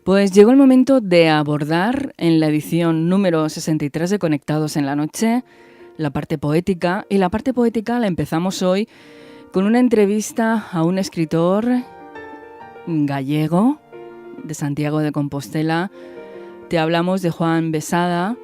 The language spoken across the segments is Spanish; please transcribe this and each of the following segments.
Pues llegó el momento de abordar en la edición número 63 de Conectados en la Noche la parte poética, y la parte poética la empezamos hoy con una entrevista a un escritor gallego de Santiago de Compostela. Te hablamos de Juan Besada.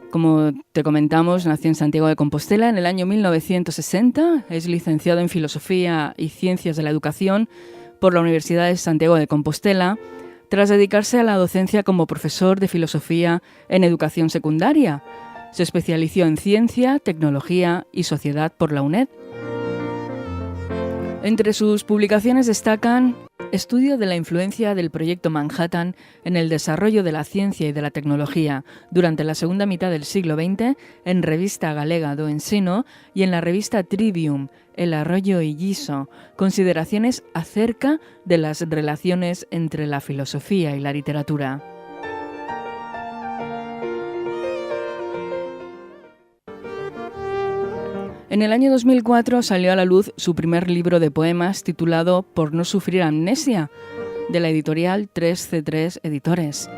Como te comentamos, nació en Santiago de Compostela en el año 1960, es licenciado en Filosofía y Ciencias de la Educación por la Universidad de Santiago de Compostela, tras dedicarse a la docencia como profesor de filosofía en educación secundaria. Se especializó en ciencia, tecnología y sociedad por la UNED. Entre sus publicaciones destacan Estudio de la influencia del Proyecto Manhattan en el desarrollo de la ciencia y de la tecnología durante la segunda mitad del siglo XX en Revista Galega do Ensino y en la revista Trivium, El Arroyo y Guiso, consideraciones acerca de las relaciones entre la filosofía y la literatura. En el año 2004 salió a la luz su primer libro de poemas titulado Por no sufrir amnesia, de la editorial 3C3 Editores.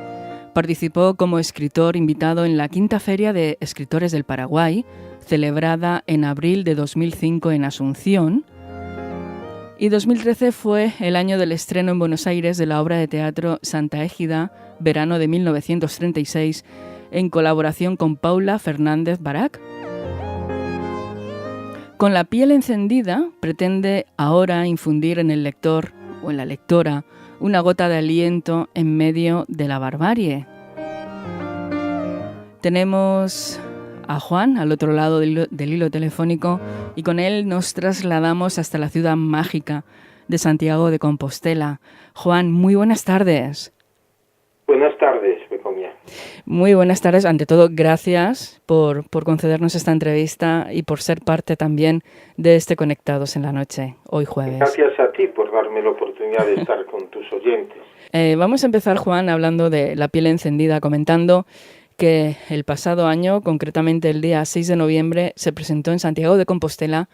Participó como escritor invitado en la Quinta Feria de Escritores del Paraguay, celebrada en abril de 2005 en Asunción, y 2013 fue el año del estreno en Buenos Aires de la obra de teatro Santa Égida, verano de 1936, en colaboración con Paula Fernández Barak. Con La piel encendida pretende ahora infundir en el lector o en la lectora una gota de aliento en medio de la barbarie. Tenemos a Juan al otro lado del hilo telefónico y con él nos trasladamos hasta la ciudad mágica de Santiago de Compostela. Juan, muy buenas tardes. Buenas tardes, Begoña. Muy buenas tardes. Ante todo, gracias por concedernos esta entrevista y por ser parte también de este Conectados en la Noche, hoy jueves. Gracias a ti por darme la oportunidad de estar con tus oyentes. Vamos a empezar, Juan, hablando de La piel encendida, comentando que el pasado año, concretamente el día 6 de noviembre, se presentó en Santiago de Compostela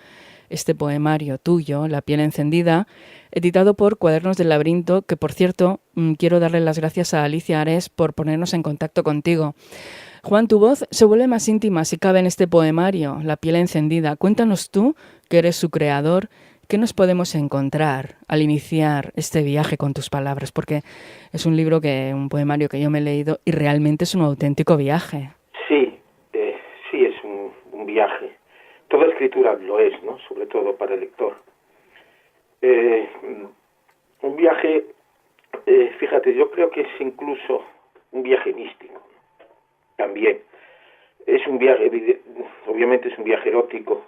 este poemario tuyo, La piel encendida, editado por Cuadernos del Laberinto, que por cierto quiero darle las gracias a Alicia Ares por ponernos en contacto contigo. Juan, tu voz se vuelve más íntima si cabe en este poemario, La piel encendida. Cuéntanos tú, que eres su creador, ¿qué nos podemos encontrar al iniciar este viaje con tus palabras? Porque es un un poemario que yo me he leído y realmente es un auténtico viaje. Sí, sí es un viaje. Toda escritura lo es, ¿no? Sobre todo para el lector. Un viaje, fíjate, yo creo que es incluso un viaje místico. También. Es un viaje, obviamente es un viaje erótico.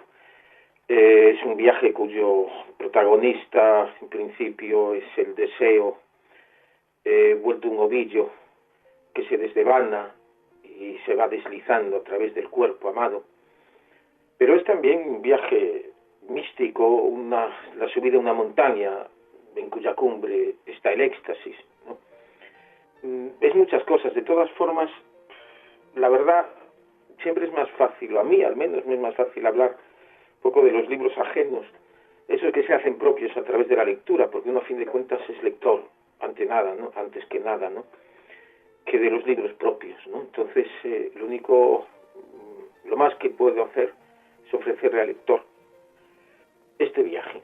Es un viaje cuyo protagonista, en principio, es el deseo vuelto un ovillo que se desdevana y se va deslizando a través del cuerpo amado. Pero es también un viaje místico, la subida a una montaña en cuya cumbre está el éxtasis, ¿no? Es muchas cosas. De todas formas, la verdad, siempre es más fácil, o a mí al menos me es más fácil hablar un poco de los libros ajenos, esos que se hacen propios a través de la lectura, porque uno a fin de cuentas es lector, antes que nada, ¿no? Que de los libros propios, ¿no? Entonces, lo más que puedo hacer es ofrecerle al lector este viaje.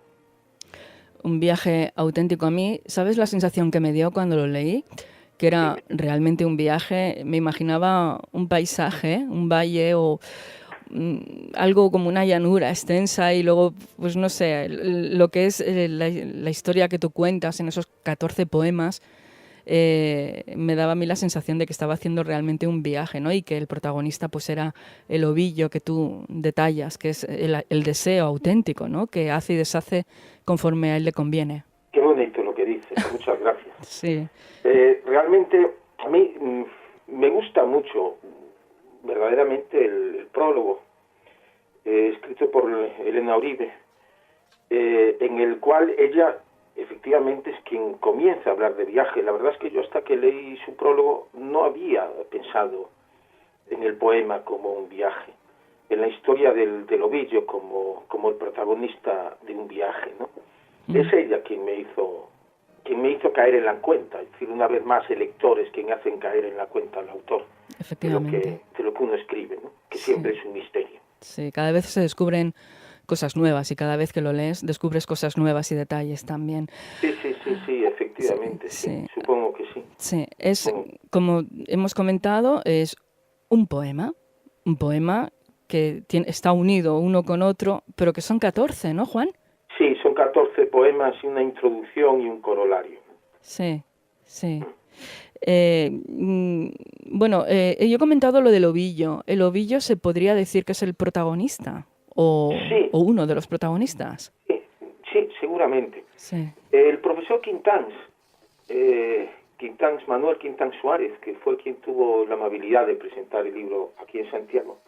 Un viaje auténtico. A mí, ¿sabes la sensación que me dio cuando lo leí? Que era realmente un viaje, me imaginaba un paisaje, un valle o algo como una llanura extensa y luego, pues no sé, lo que es la historia que tú cuentas en esos 14 poemas, me daba a mí la sensación de que estaba haciendo realmente un viaje, ¿no? Y que el protagonista pues era el ovillo que tú detallas, que es el deseo auténtico, ¿no? Que hace y deshace conforme a él le conviene. Qué bonito lo que dices, muchas gracias. Sí. Realmente a mí me gusta mucho verdaderamente el prólogo escrito por Elena Uribe, en el cual ella efectivamente es quien comienza a hablar de viaje. La verdad es que yo hasta que leí su prólogo no había pensado en el poema como un viaje, en la historia del ovillo como el protagonista de un viaje, ¿no? Es ella quien me hizo quien me hizo caer en la cuenta. Es decir, una vez más el lector es quien hacen caer en la cuenta al autor Efectivamente. de lo que uno escribe, ¿no? Que Sí. siempre es un misterio. Sí, cada vez se descubren cosas nuevas y cada vez que lo lees descubres cosas nuevas y detalles también. Sí, efectivamente, sí. Supongo que sí. Sí, como hemos comentado, es un poema que está unido uno con otro, pero que son 14, ¿no, Juan? Sí, son 14 poemas y una introducción y un corolario. Sí. Bueno, yo he comentado lo del ovillo. ¿El ovillo se podría decir que es el protagonista o uno de los protagonistas? Sí, seguramente. Sí. El profesor Manuel Quintans Suárez, que fue quien tuvo la amabilidad de presentar el libro aquí en Santiago,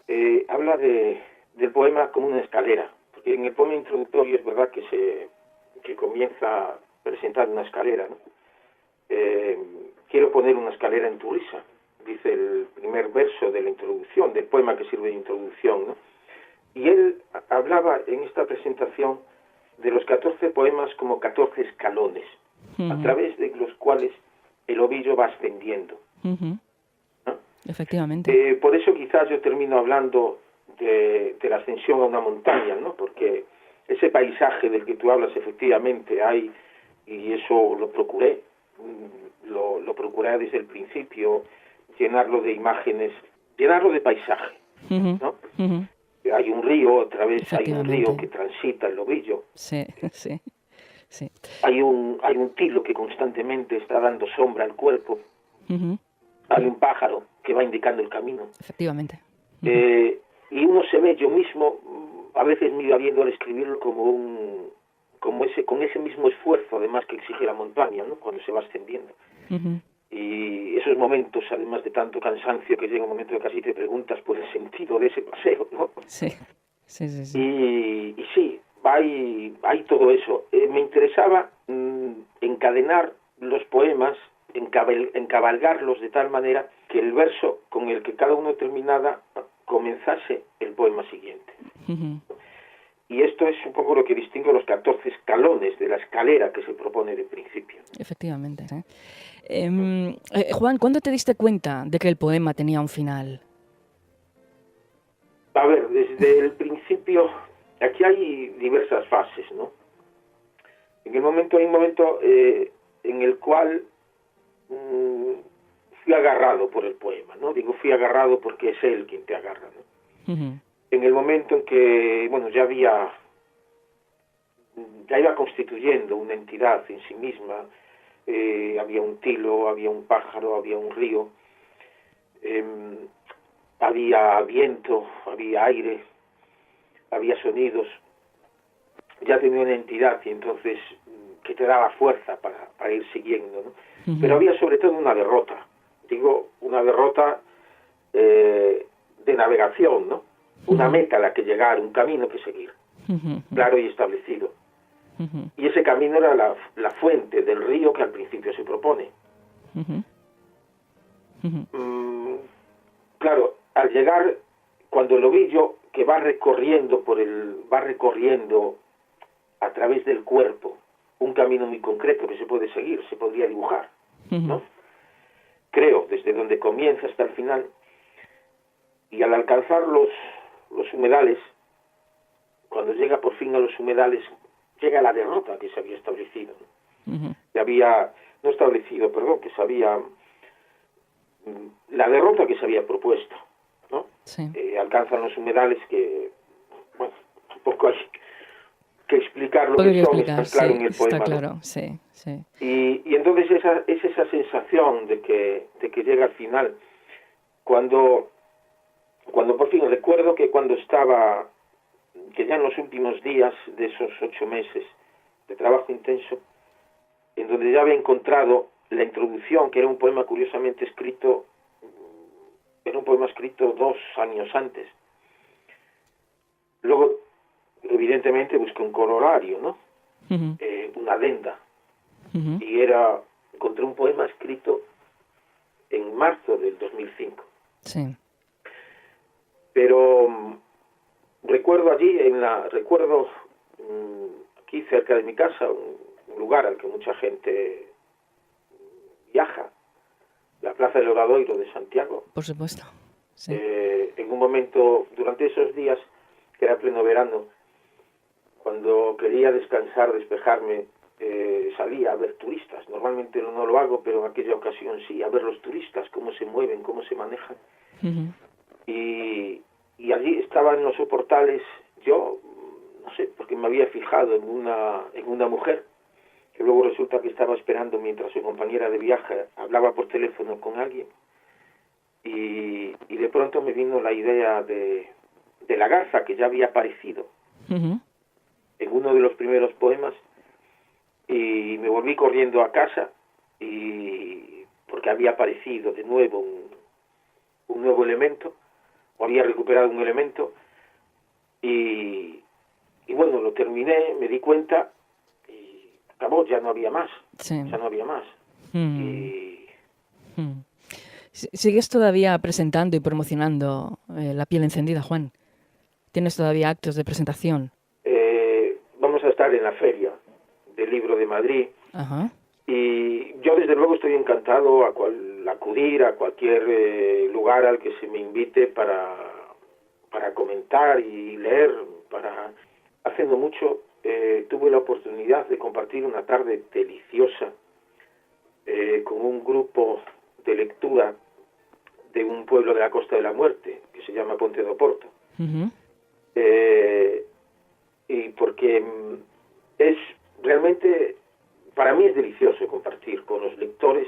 habla del poema como una escalera, porque en el poema introductorio es verdad que comienza a presentar una escalera, ¿no? Quiero poner una escalera en tu risa, dice el primer verso de la introducción, del poema que sirve de introducción, ¿no? Y él hablaba en esta presentación de los 14 poemas como 14 escalones, a través de los cuales el ovillo va ascendiendo. ¿No? Efectivamente. Por eso quizás yo termino hablando de la ascensión a una montaña, ¿no? Porque ese paisaje del que tú hablas efectivamente hay, y eso lo procuré desde el principio, llenarlo de imágenes, llenarlo de paisaje, ¿no? Hay un río, hay un río que transita el ovillo. Sí. Hay un tilo que constantemente está dando sombra al cuerpo. Hay un pájaro que va indicando el camino. Efectivamente. Y uno se ve, yo mismo, a veces me iba viendo al escribirlo con ese mismo esfuerzo, además, que exige la montaña, ¿no? Cuando se va ascendiendo. Y esos momentos, además de tanto cansancio, que llega un momento que casi te preguntas por el sentido de ese paseo, ¿no? Sí. Y sí, hay todo eso. Me interesaba encadenar los poemas, encabalgarlos de tal manera que el verso con el que cada uno terminaba comenzase el poema siguiente. Y esto es un poco lo que distingue los 14 escalones de la escalera que se propone de principio. Efectivamente. Juan, ¿cuándo te diste cuenta de que el poema tenía un final? A ver, desde el principio, aquí hay diversas fases, ¿no? Hay un momento en el cual fui agarrado por el poema, ¿no? Digo, fui agarrado porque es él quien te agarra, ¿no? En el momento en que, bueno, ya iba constituyendo una entidad en sí misma, había un tilo, había un pájaro, había un río, había viento, había aire, había sonidos, ya tenía una entidad y entonces que te daba fuerza para ir siguiendo, ¿no? Pero había sobre todo una derrota, una derrota de navegación, ¿no? Una meta a la que llegar, un camino que seguir, claro y establecido. Y ese camino era la fuente del río que al principio se propone. Claro, al llegar, cuando el ovillo que va recorriendo a través del cuerpo un camino muy concreto que se puede seguir, se podría dibujar, ¿no? Creo, desde donde comienza hasta el final, y al alcanzar los humedales, cuando llega por fin a los humedales, llega la derrota que se había establecido, ¿no? La derrota que se había propuesto, ¿no? Sí. Alcanzan los humedales que, bueno, tampoco hay que explicar lo que son, está claro en el poema. Está claro, ¿no? Sí. Y entonces es esa sensación de que llega al final, cuando por fin recuerdo que que ya en los últimos días de esos 8 meses de trabajo intenso, en donde ya había encontrado la introducción, que era un poema curiosamente escrito 2 años antes. Luego, evidentemente, busqué un corolario, ¿no? Una adenda. Y encontré un poema escrito en marzo del 2005. Sí. Pero recuerdo aquí cerca de mi casa, un lugar al que mucha gente viaja, la Plaza del Obradoiro de Santiago. Por supuesto. Sí. En un momento, durante esos días, que era pleno verano, cuando quería descansar, despejarme, salía a ver turistas. Normalmente no lo hago, pero en aquella ocasión sí, a ver los turistas, cómo se mueven, cómo se manejan. Uh-huh. Y allí estaban los soportales. Yo, no sé, porque me había fijado en una mujer, que luego resulta que estaba esperando mientras su compañera de viaje hablaba por teléfono con alguien. Y de pronto me vino la idea de la garza, que ya había aparecido Uh-huh. en uno de los primeros poemas, y me volví corriendo a casa, y porque había aparecido de nuevo un nuevo elemento, o había recuperado un elemento, y bueno, lo terminé, me di cuenta, y acabó, ya no había más, Sí. ya no había más. Y ¿Sigues todavía presentando y promocionando La piel encendida, Juan? ¿Tienes todavía actos de presentación? Vamos a estar en la Feria del Libro de Madrid. Ajá. Y yo desde luego estoy encantado a acudir a cualquier lugar al que se me invite para comentar y leer. Hace no mucho tuve la oportunidad de compartir una tarde deliciosa con un grupo de lectura de un pueblo de la Costa de la Muerte que se llama Ponte do Porto. Uh-huh. Y porque es realmente, para mí es delicioso compartir con los lectores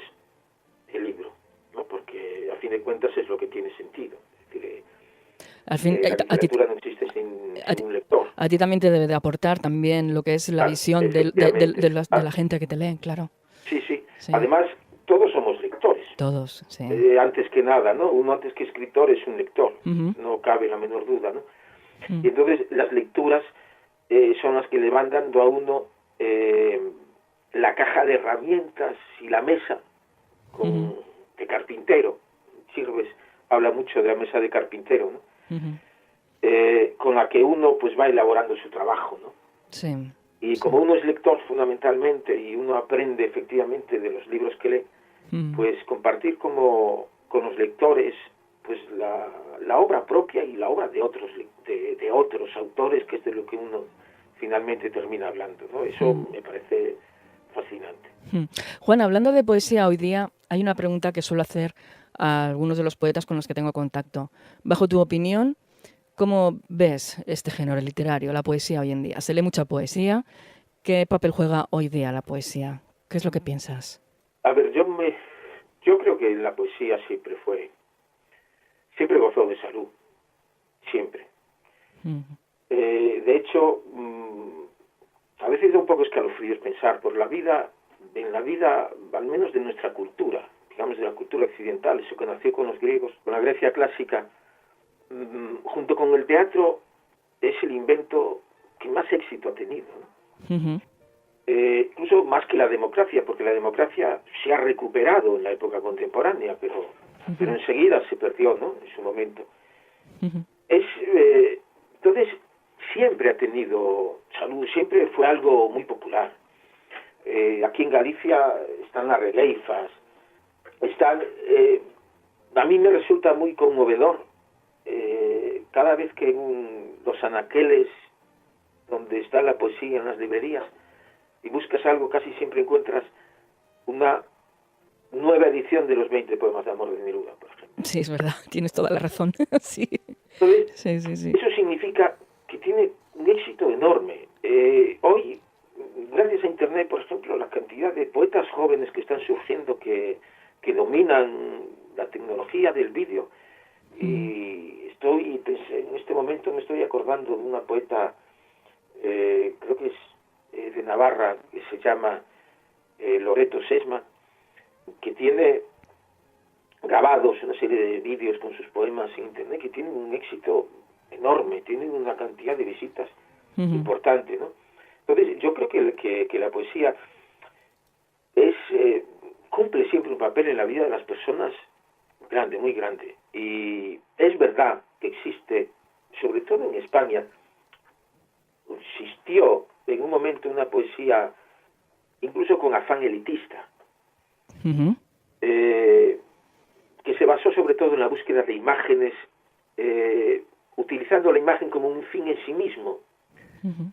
el libro, ¿no? Porque a fin de cuentas es lo que tiene sentido. Es decir, Al fin, la literatura no existe sin un lector. A ti también te debe de aportar también lo que es la visión de la gente que te lee, claro. Sí, sí, Sí. Además, todos somos lectores. Todos, sí. Antes que nada, ¿no? Uno antes que escritor es un lector, Uh-huh. no cabe la menor duda, ¿no? Uh-huh. Y entonces las lecturas son las que le van dando a uno la caja de herramientas y la mesa Uh-huh. de carpintero. Sirves habla mucho de la mesa de carpintero, ¿no? Uh-huh. Con la que uno pues va elaborando su trabajo, ¿no? Sí. Y sí. como uno es lector fundamentalmente y uno aprende efectivamente de los libros que lee, pues compartir con los lectores pues la obra propia y la obra de otros de otros autores, que es de lo que uno finalmente termina hablando, ¿no? Eso me parece fascinante. Juan, hablando de poesía hoy día, hay una pregunta que suelo hacer a algunos de los poetas con los que tengo contacto. Bajo tu opinión, ¿cómo ves este género literario, la poesía hoy en día? ¿Se lee mucha poesía? ¿Qué papel juega hoy día la poesía? ¿Qué es lo que piensas? A ver, yo creo que la poesía siempre gozó de salud, siempre. De hecho, a veces da un poco escalofríos pensar por en la vida, al menos de nuestra cultura, digamos de la cultura occidental, eso que nació con los griegos, con la Grecia clásica, junto con el teatro, es el invento que más éxito ha tenido, ¿no? Uh-huh. Incluso más que la democracia, porque la democracia se ha recuperado en la época contemporánea, pero enseguida se perdió, ¿no? En su momento. Uh-huh. Entonces, siempre ha tenido salud, siempre fue algo muy popular. Aquí en Galicia están las releifas, a mí me resulta muy conmovedor cada vez que en los anaqueles donde está la poesía en las librerías y buscas algo, casi siempre encuentras una nueva edición de los 20 poemas de amor de Neruda, por ejemplo. Sí, es verdad, tienes toda la razón. Sí. Entonces, sí. Eso significa que tiene un éxito enorme. Hoy, gracias a Internet, por ejemplo, la cantidad de poetas jóvenes que están surgiendo que dominan la tecnología del vídeo. Y en este momento me estoy acordando de una poeta, creo que es de Navarra, que se llama Loreto Sesma, que tiene grabados una serie de vídeos con sus poemas en Internet que tienen un éxito enorme, tienen una cantidad de visitas importante, ¿no? Entonces yo creo que la poesía cumple siempre un papel en la vida de las personas grande, muy grande. Y es verdad que existe, sobre todo en España, existió en un momento una poesía incluso con afán elitista, Ujú. que se basó sobre todo en la búsqueda de imágenes, utilizando la imagen como un fin en sí mismo. Ujú.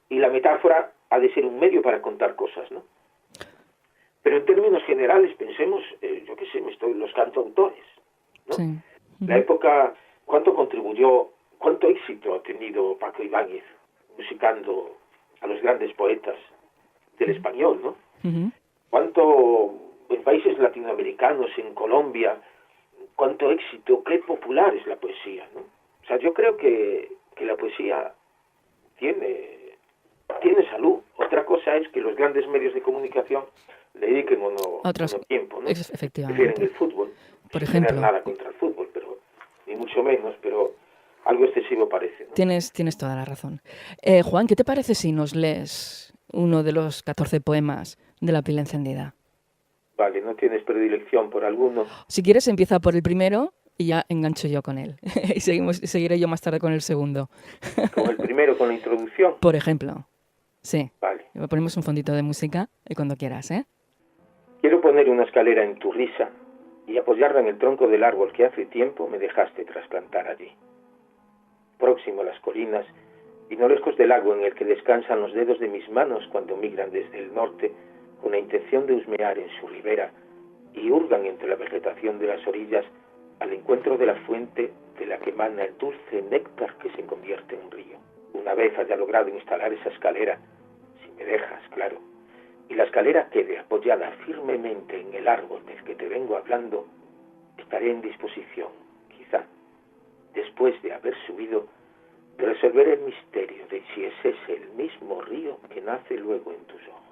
Y la metáfora ha de ser un medio para contar cosas, ¿no? Pero en términos generales, pensemos, yo qué sé, los cantautores, ¿no? Sí. La Ujú. época, cuánto contribuyó, cuánto éxito ha tenido Paco Ibáñez musicando a los grandes poetas del español, ¿no? Ujú. Cuánto en países latinoamericanos, en Colombia, cuánto éxito, qué popular es la poesía, ¿no? O sea, yo creo que la poesía tiene salud. Otra cosa es que los grandes medios de comunicación le dediquen o Otras, no tiempo, ¿no? Prefieren efectivamente. el fútbol, Por sin tener ejemplo, nada contra el fútbol, pero ni mucho menos, pero algo excesivo parece, ¿no? tienes toda la razón. Juan, ¿qué te parece si nos lees uno de los 14 poemas de La piel encendida? Vale, ¿no tienes predilección por alguno? Si quieres, empieza por el primero y ya engancho yo con él. Y seguiré yo más tarde con el segundo. Con el primero, con la introducción. Por ejemplo, sí. Vale. Ponemos un fondito de música y cuando quieras, ¿eh? Quiero poner una escalera en tu risa y apoyarla en el tronco del árbol que hace tiempo me dejaste trasplantar allí. Próximo a las colinas y no lejos del lago en el que descansan los dedos de mis manos cuando migran desde el norte con la intención de husmear en su ribera y hurgan entre la vegetación de las orillas al encuentro de la fuente de la que emana el dulce néctar que se convierte en un río. Una vez haya logrado instalar esa escalera, si me dejas, claro, y la escalera quede apoyada firmemente en el árbol del que te vengo hablando, estaré en disposición, quizá, después de haber subido, de resolver el misterio de si es ese el mismo río que nace luego en tus ojos.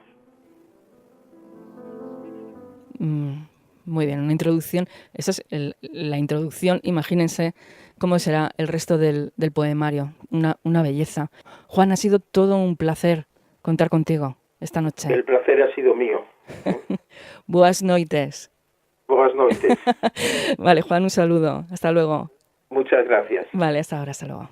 Muy bien, una introducción. Esa es la introducción. Imagínense cómo será el resto del poemario. Una belleza. Juan, ha sido todo un placer contar contigo esta noche. El placer ha sido mío. Buenas noites. Buenas noches. Vale, Juan, un saludo. Hasta luego. Muchas gracias. Vale, hasta ahora, hasta luego.